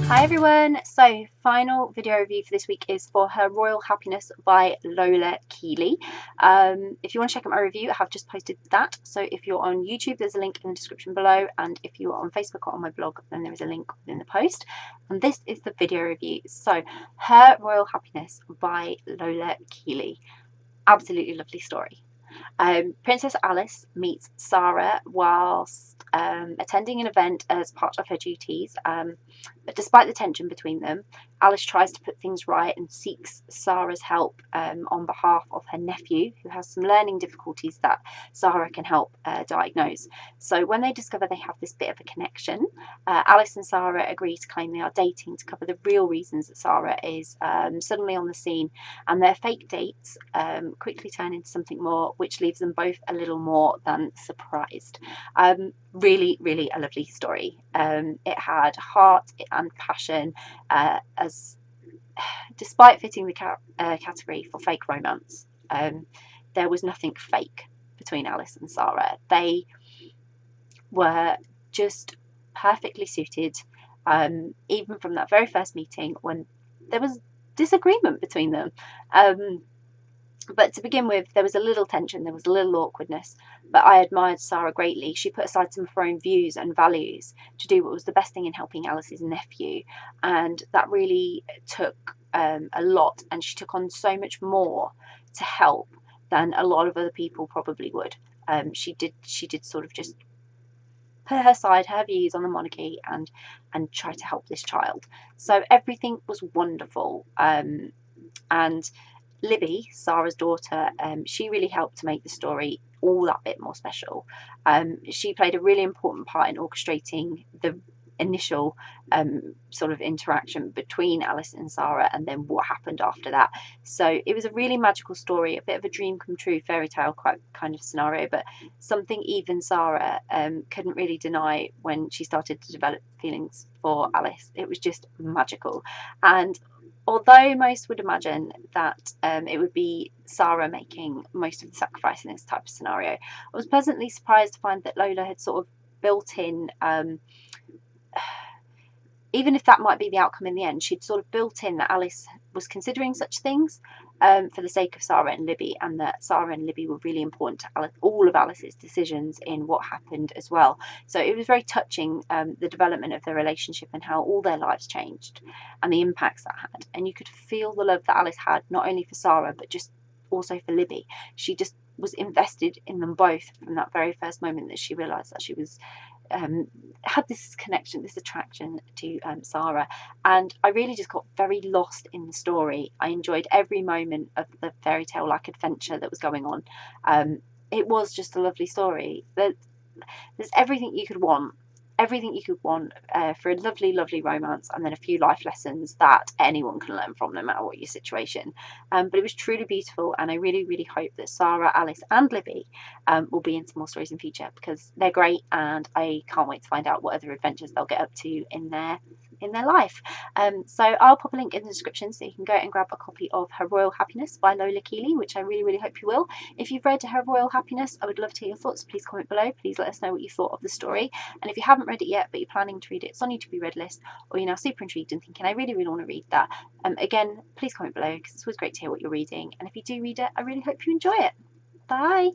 Hi everyone, so final video review for this week is for Her Royal Happiness by Lola Keeley. If you want to check out my review, I have just posted that. So if you're on YouTube, there's a link in the description below, and if you're on Facebook or on my blog, then there is a link within the post. And this is the video review. So Her Royal Happiness by Lola Keeley. Absolutely lovely story. Princess Alice meets Sarah whilst attending an event as part of her duties, but despite the tension between them, Alice tries to put things right and seeks Sarah's help on behalf of her nephew, who has some learning difficulties that Sarah can help diagnose. So when they discover they have this bit of a connection, Alice and Sarah agree to claim they are dating to cover the real reasons that Sarah is suddenly on the scene, and their fake dates quickly turn into something more, which leaves them both a little more than surprised. Really a lovely story. It had heart and passion, as despite fitting the category for fake romance, there was nothing fake between Alice and Sarah. They were just perfectly suited, even from that very first meeting when there was disagreement between them. But to begin with, there was a little tension, there was a little awkwardness, but I admired Sarah greatly. She put aside some of her own views and values to do what was the best thing in helping Alice's nephew, and that really took a lot, and she took on so much more to help than a lot of other people probably would. She did sort of just put aside her views on the monarchy and try to help this child. So everything was wonderful, and Libby, Sarah's daughter, she really helped to make the story all that bit more special. She played a really important part in orchestrating the initial sort of interaction between Alice and Sarah, and then what happened after that. So it was a really magical story, a bit of a dream come true fairy tale kind of scenario, but something even Sarah couldn't really deny when she started to develop feelings for Alice. It was just magical. And although most would imagine that it would be Sarah making most of the sacrifice in this type of scenario, I was pleasantly surprised to find that Lola had sort of built in, even if that might be the outcome in the end, she'd sort of built in that Alice was considering such things for the sake of Sarah and Libby, and that Sarah and Libby were really important to Alice, all of Alice's decisions in what happened as well. So it was very touching, the development of their relationship and how all their lives changed and the impacts that had. And you could feel the love that Alice had, not only for Sarah, but just also for Libby. She just was invested in them both from that very first moment that she realised that she was had this connection, this attraction to Sarah. And I really just got very lost in the story. I enjoyed every moment of the fairy tale like adventure that was going on. It was just a lovely story. There's everything you could want, for a lovely romance, and then a few life lessons that anyone can learn from, no matter what your situation. But it was truly beautiful, and I really hope that Sarah, Alice and Libby will be in some more stories in future, because they're great, and I can't wait to find out what other adventures they'll get up to in their life. So I'll pop a link in the description so you can go and grab a copy of Her Royal Happiness by Lola Keeley, which I really hope you will. If you've read Her Royal Happiness, I would love to hear your thoughts. Please comment below. Please let us know what you thought of the story. And if you haven't read it yet, but you're planning to read it, it's on your to be read list, or you're now super intrigued and thinking, I really want to read that, again, please comment below, because it's always great to hear what you're reading. And if you do read it, I really hope you enjoy it. Bye.